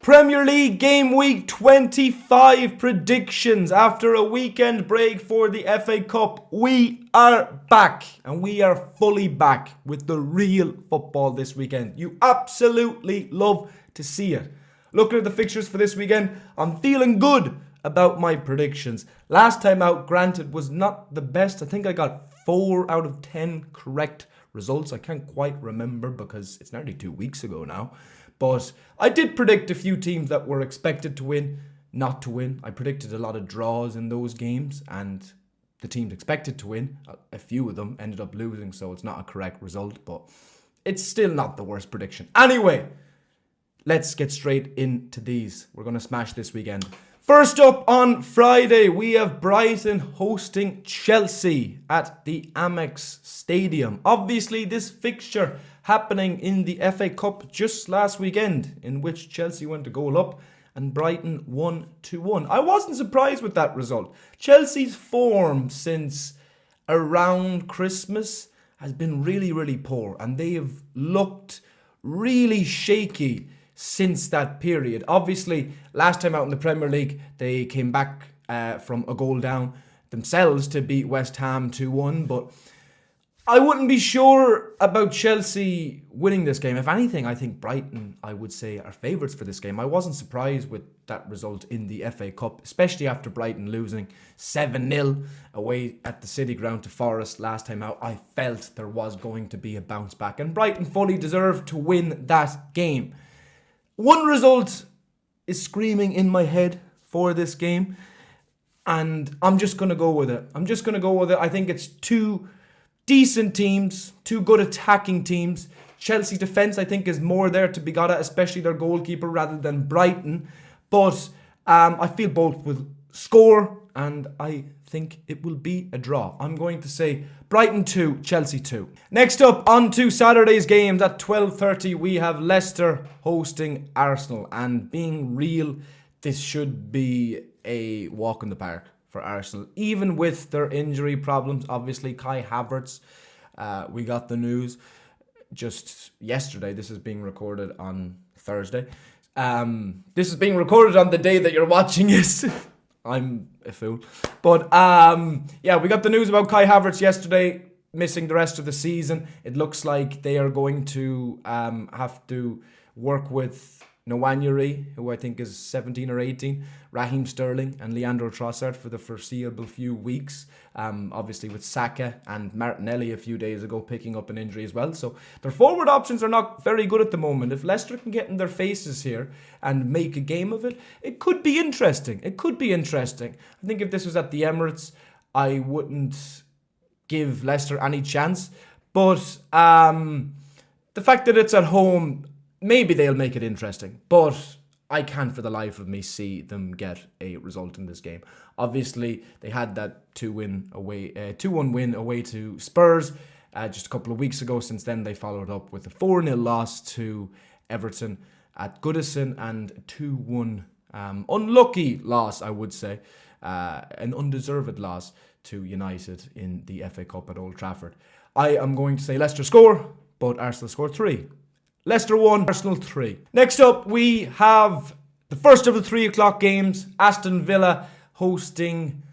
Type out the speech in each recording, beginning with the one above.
Premier League Game Week 25 predictions. After a weekend break for the FA Cup, we are back. And we are fully back with the real football this weekend. You absolutely love to see it. Looking at the fixtures for this weekend, I'm feeling good about my predictions. Last time out, granted, was not the best. I think I got 4 out of 10 correct results. I can't quite remember because it's nearly 2 weeks ago now. But I did predict a few teams that were expected to win, not to win. I predicted a lot of draws in those games, and the teams expected to win, a few of them ended up losing, so it's not a correct result, but it's still not the worst prediction. Anyway, let's get straight into these. We're going to smash this weekend. First up on Friday, we have Brighton hosting Chelsea at the Amex Stadium. Obviously, this fixture happening in the FA Cup just last weekend, in which Chelsea went a goal up and Brighton won 2-1. I wasn't surprised with that result. Chelsea's form since around Christmas has been really, really poor, and they have looked really shaky since that period. Obviously, last time out in the Premier League, they came back from a goal down themselves to beat West Ham 2-1, but I wouldn't be sure about Chelsea winning this game. If anything, I think Brighton, I would say, are favourites for this game. I wasn't surprised with that result in the FA Cup, especially after Brighton losing 7-0 away at the City Ground to Forest last time out. I felt there was going to be a bounce back, and Brighton fully deserved to win that game. One result is screaming in my head for this game, and I'm just going to go with it. I think it's two decent teams, two good attacking teams. Chelsea's defence, I think, is more there to be got at, especially their goalkeeper, rather than Brighton. But I feel both will score, and I think it will be a draw. I'm going to say Brighton 2, Chelsea 2. Next up, on to Saturday's games at 12:30, we have Leicester hosting Arsenal. And being real, this should be a walk in the park for Arsenal, even with their injury problems. Obviously, Kai Havertz, we got the news just yesterday. This is being recorded on Thursday. This is being recorded on the day that you're watching it. I'm a fool. But yeah, we got the news about Kai Havertz yesterday, missing the rest of the season. It looks like they are going to have to work with Nwaneri, who I think is 17 or 18, Raheem Sterling and Leandro Trossard for the foreseeable few weeks. Obviously with Saka and Martinelli a few days ago picking up an injury as well. So their forward options are not very good at the moment. If Leicester can get in their faces here and make a game of it, it could be interesting. I think if this was at the Emirates, I wouldn't give Leicester any chance. But the fact that it's at home, maybe they'll make it interesting, but I can't for the life of me see them get a result in this game. Obviously, they had that 2-1 win away to Spurs just a couple of weeks ago. Since then, they followed up with a 4-0 loss to Everton at Goodison and a 2-1 unlucky loss, I would say, an undeserved loss to United in the FA Cup at Old Trafford. I am going to say Leicester score, but Arsenal score 3. Leicester 1, Arsenal 3. Next up, we have the first of the 3 o'clock games. Aston Villa hosting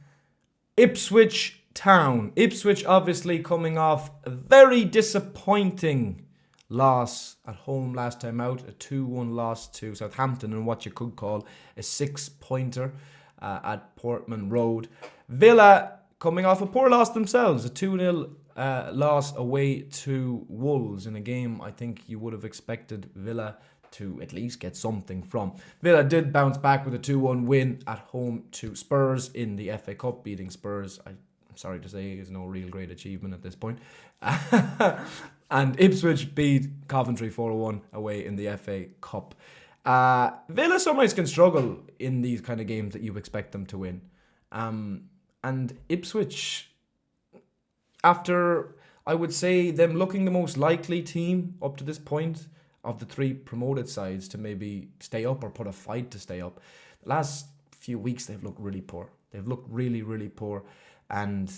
Ipswich Town. Ipswich obviously coming off a very disappointing loss at home last time out. A 2-1 loss to Southampton in what you could call a 6-pointer at Portman Road. Villa coming off a poor loss themselves. A 2-0 loss away to Wolves in a game I think you would have expected Villa to at least get something from. Villa did bounce back with a 2-1 win at home to Spurs in the FA Cup. Beating Spurs, I'm sorry to say, is no real great achievement at this point. And Ipswich beat Coventry 4-1 away in the FA Cup. Villa sometimes can struggle in these kind of games that you expect them to win. And Ipswich, after, I would say, them looking the most likely team up to this point of the 3 promoted sides to maybe stay up or put a fight to stay up, the last few weeks they've looked really poor. They've looked really, really poor. And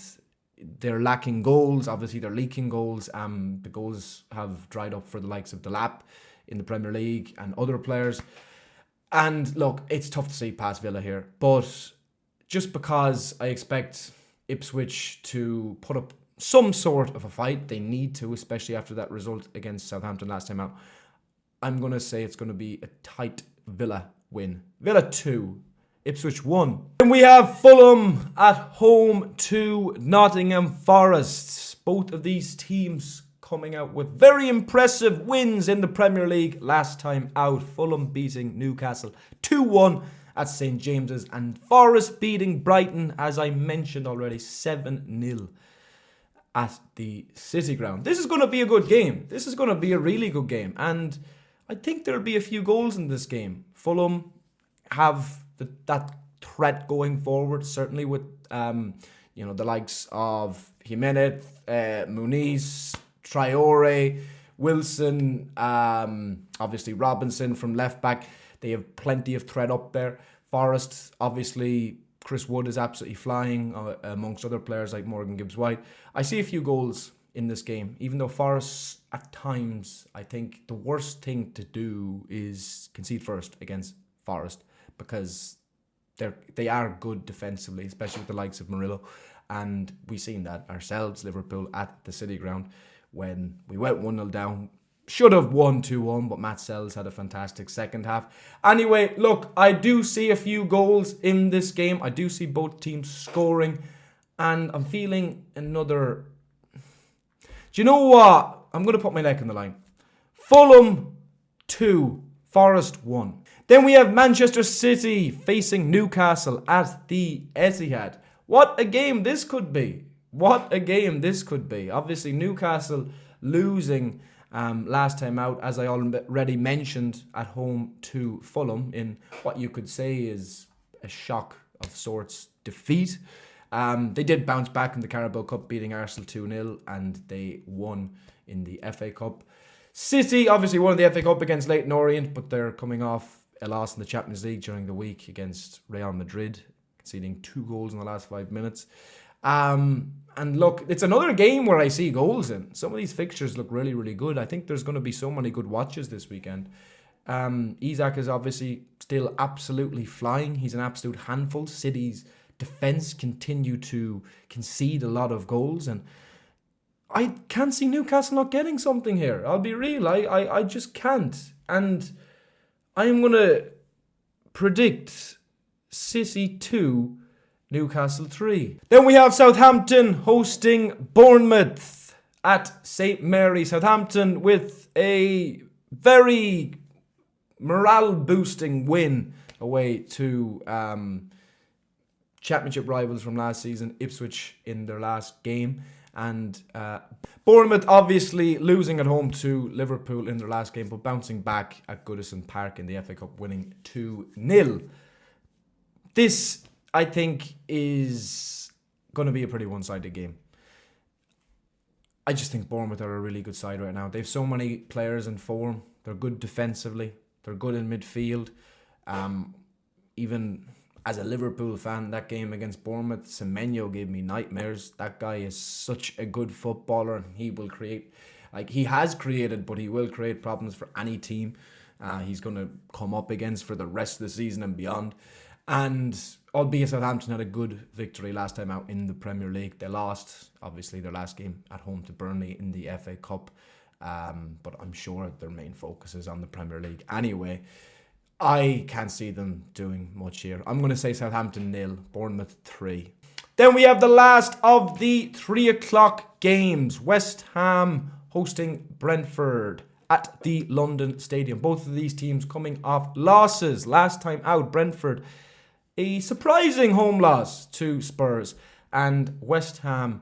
they're lacking goals. Obviously, they're leaking goals. The goals have dried up for the likes of Delap in the Premier League and other players. And look, it's tough to see past Villa here, but just because I expect Ipswich to put up some sort of a fight, they need to, especially after that result against Southampton last time out. I'm going to say it's going to be a tight Villa win. Villa 2, Ipswich 1. And we have Fulham at home to Nottingham Forest. Both of these teams coming out with very impressive wins in the Premier League last time out. Fulham beating Newcastle 2-1 at St James's, and Forest beating Brighton, as I mentioned already, 7-0 at the City Ground. This is going to be a good game. This is going to be a really good game, and I think there'll be a few goals in this game. Fulham have that threat going forward, certainly with the likes of Jimenez, Muniz, Traore, Wilson, obviously Robinson from left back. They have plenty of threat up there. Forest, obviously, Chris Wood is absolutely flying, amongst other players like Morgan Gibbs-White. I see a few goals in this game, even though Forest, at times, I think the worst thing to do is concede first against Forest, because they are good defensively, especially with the likes of Murillo. And we've seen that ourselves, Liverpool, at the City Ground, when we went 1-0 down. Should have won 2-1, but Matt Sells had a fantastic second half. Anyway, look, I do see a few goals in this game. I do see both teams scoring, and I'm feeling another... Do you know what? I'm going to put my neck on the line. Fulham 2, Forest 1. Then we have Manchester City facing Newcastle at the Etihad. What a game this could be. What a game this could be. Obviously, Newcastle losing last time out, as I already mentioned, at home to Fulham in what you could say is a shock of sorts defeat. They did bounce back in the Carabao Cup, beating Arsenal 2-0, and they won in the FA Cup. City obviously won the FA Cup against Leyton Orient, but they're coming off a loss in the Champions League during the week against Real Madrid, conceding 2 goals in the last 5 minutes. And look, it's another game where I see goals in. Some of these fixtures look really, really good. I think there's going to be so many good watches this weekend. Isak is obviously still absolutely flying. He's an absolute handful. City's defence continue to concede a lot of goals, and I can't see Newcastle not getting something here. I'll be real. I just can't. And I'm going to predict City 2, Newcastle 3. Then we have Southampton hosting Bournemouth at St Mary. Southampton with a very morale-boosting win away to championship rivals from last season, Ipswich, in their last game. And Bournemouth obviously losing at home to Liverpool in their last game, but bouncing back at Goodison Park in the FA Cup, winning 2-0. This, I think, is going to be a pretty one-sided game. I just think Bournemouth are a really good side right now. They have so many players in form. They're good defensively. They're good in midfield. Even as a Liverpool fan, that game against Bournemouth, Semenyo gave me nightmares. That guy is such a good footballer, and he will create, he has created, but he will create problems for any team he's going to come up against for the rest of the season and beyond. And albeit Southampton had a good victory last time out in the Premier League, they lost, obviously, their last game at home to Burnley in the FA Cup. But I'm sure their main focus is on the Premier League. Anyway, I can't see them doing much here. I'm going to say Southampton 0, Bournemouth 3. Then we have the last of the 3 o'clock games. West Ham hosting Brentford at the London Stadium. Both of these teams coming off losses. Last time out, Brentford, a surprising home loss to Spurs. And West Ham,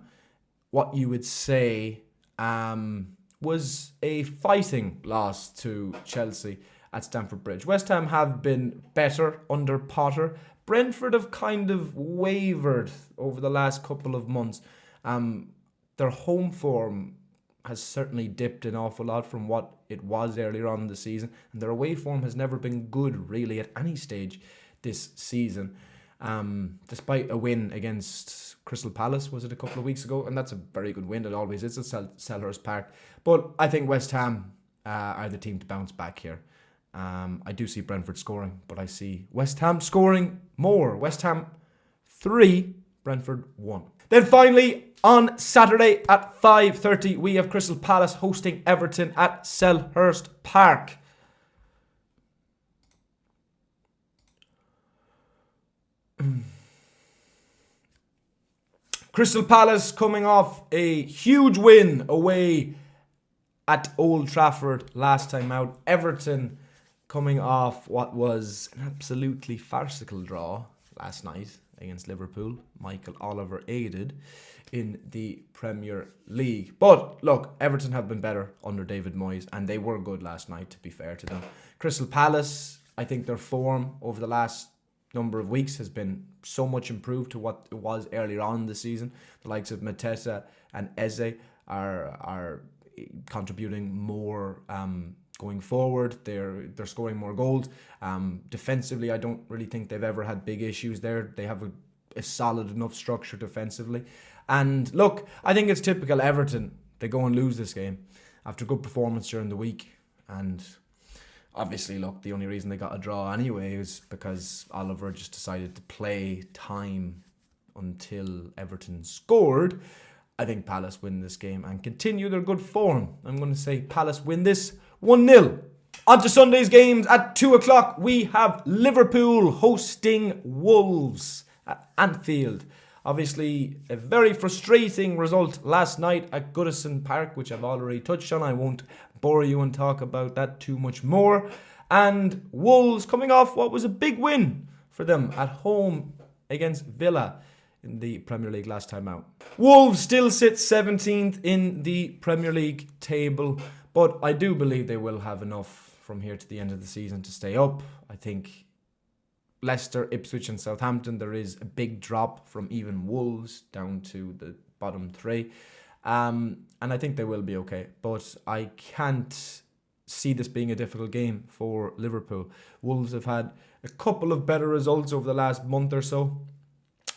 what you would say, was a fighting loss to Chelsea at Stamford Bridge. West Ham have been better under Potter. Brentford have kind of wavered over the last couple of months. Their home form has certainly dipped an awful lot from what it was earlier on in the season, and their away form has never been good really at any stage this season. Despite a win against Crystal Palace, was it a couple of weeks ago? And that's a very good win. It always is at Selhurst Park. But I think West Ham are the team to bounce back here. I do see Brentford scoring, but I see West Ham scoring more. West Ham 3, Brentford 1. Then finally, on Saturday at 5:30, we have Crystal Palace hosting Everton at Selhurst Park. Crystal Palace coming off a huge win away at Old Trafford last time out. Everton coming off what was an absolutely farcical draw last night against Liverpool. Michael Oliver aided in the Premier League. But look, Everton have been better under David Moyes, and they were good last night, to be fair to them. Crystal Palace, I think their form over the last number of weeks has been so much improved to what it was earlier on in the season. The likes of Mateta and Eze are contributing more going forward. They're scoring more goals. Defensively, I don't really think they've ever had big issues there. They have a solid enough structure defensively. And look, I think it's typical Everton. They go and lose this game after a good performance during the week. And obviously, look, the only reason they got a draw anyway is because Oliver just decided to play time until Everton scored. I think Palace win this game and continue their good form. I'm going to say Palace win this 1-0. On to Sunday's games at 2 o'clock. We have Liverpool hosting Wolves at Anfield. Obviously, a very frustrating result last night at Goodison Park, which I've already touched on. I won't bore you and talk about that too much more. And Wolves coming off what was a big win for them at home against Villa in the Premier League last time out. Wolves still sit 17th in the Premier League table, but I do believe they will have enough from here to the end of the season to stay up. I think Leicester, Ipswich and Southampton, there is a big drop from even Wolves down to the bottom 3. And I think they will be okay. But I can't see this being a difficult game for Liverpool. Wolves have had a couple of better results over the last month or so,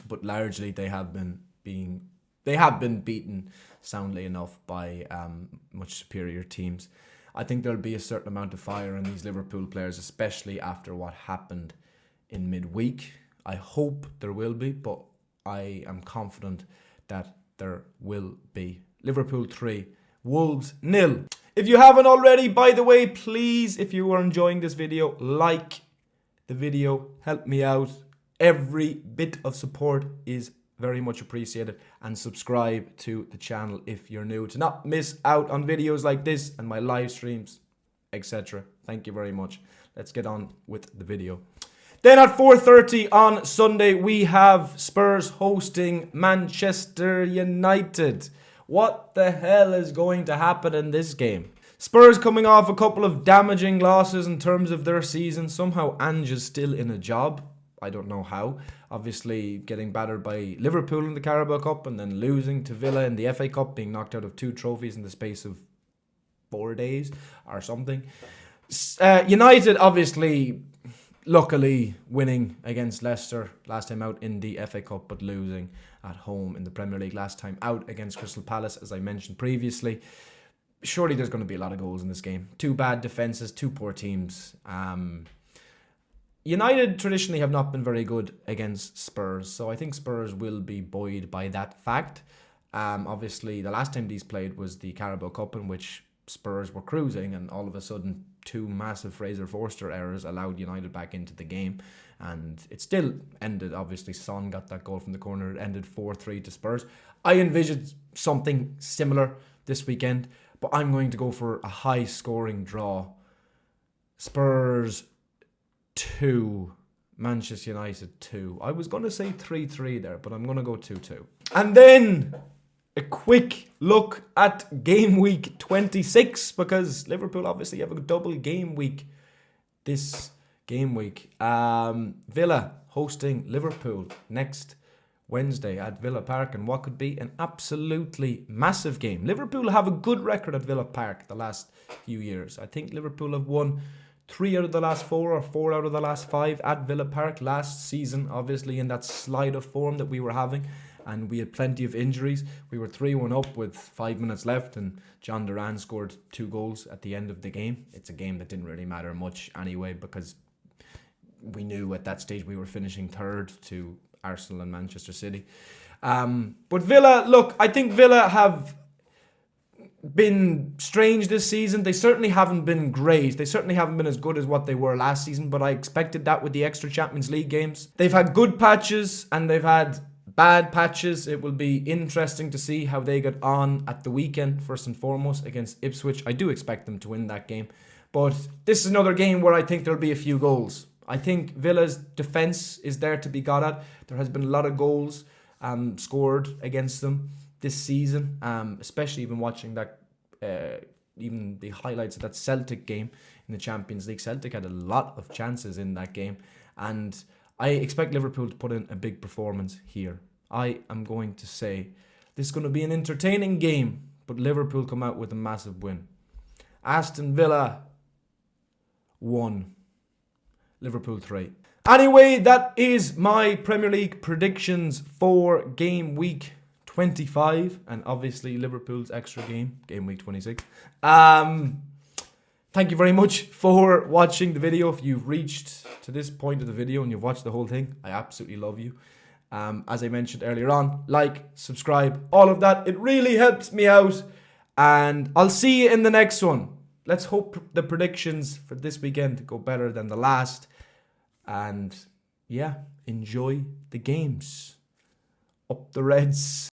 but largely they have been beaten soundly enough by much superior teams. I think there'll be a certain amount of fire in these Liverpool players, especially after what happened in midweek. I hope there will be, but I am confident that there will be. Liverpool 3, Wolves 0. If you haven't already, by the way, please, if you are enjoying this video, like the video, help me out. Every bit of support is very much appreciated, and subscribe to the channel if you're new to not miss out on videos like this and my live streams, etc. Thank you very much. Let's get on with the video. Then at 4:30 on Sunday, we have Spurs hosting Manchester United. What the hell is going to happen in this game? Spurs coming off a couple of damaging losses in terms of their season. Somehow Ange is still in a job. I don't know how. Obviously getting battered by Liverpool in the Carabao Cup and then losing to Villa in the FA Cup, being knocked out of 2 trophies in the space of 4 days or something. United obviously luckily winning against Leicester last time out in the FA Cup, but losing at home in the Premier League last time out against Crystal Palace, as I mentioned previously. Surely there's going to be a lot of goals in this game. 2 bad defences, 2 poor teams. United traditionally have not been very good against Spurs, so I think Spurs will be buoyed by that fact. Obviously, the last time these played was the Carabao Cup, in which Spurs were cruising, and all of a sudden 2 massive Fraser Forster errors allowed United back into the game, and it still ended. Obviously, Son got that goal from the corner. It ended 4-3 to Spurs. I envisioned something similar this weekend, but I'm going to go for a high-scoring draw. Spurs 2, Manchester United 2. I was going to say 3-3 there, but I'm going to go 2-2. And then a quick look at game week 26, because Liverpool obviously have a double game week this game week. Villa hosting Liverpool next Wednesday at Villa Park, and what could be an absolutely massive game. Liverpool have a good record at Villa Park the last few years. I think Liverpool have won 3 out of the last 4 or 4 out of the last 5 at Villa Park last season, obviously in that slide of form that we were having. and we had plenty of injuries. We were 3-1 up with 5 minutes left, and John Duran scored 2 goals at the end of the game. It's a game that didn't really matter much anyway, because we knew at that stage we were finishing third to Arsenal and Manchester City. But Villa, look, I think Villa have been strange this season. They certainly haven't been great. They certainly haven't been as good as what they were last season, but I expected that with the extra Champions League games. They've had good patches and they've had bad patches. It will be interesting to see how they get on at the weekend, first and foremost, against Ipswich. I do expect them to win that game, but this is another game where I think there'll be a few goals. I think Villa's defence is there to be got at. There has been a lot of goals scored against them this season, especially even watching that, even the highlights of that Celtic game in the Champions League. Celtic had a lot of chances in that game, and I expect Liverpool to put in a big performance here. I am going to say this is going to be an entertaining game, but Liverpool come out with a massive win. Aston Villa 1, Liverpool 3. Anyway, that is my Premier League predictions for game week 25, and obviously Liverpool's extra game week 26. Thank you very much for watching the video. If you've reached to this point of the video and you've watched the whole thing, I absolutely love you. As I mentioned earlier on, like, subscribe, all of that. It really helps me out, and I'll see you in the next one. Let's hope the predictions for this weekend go better than the last. And yeah, enjoy the games. Up the Reds.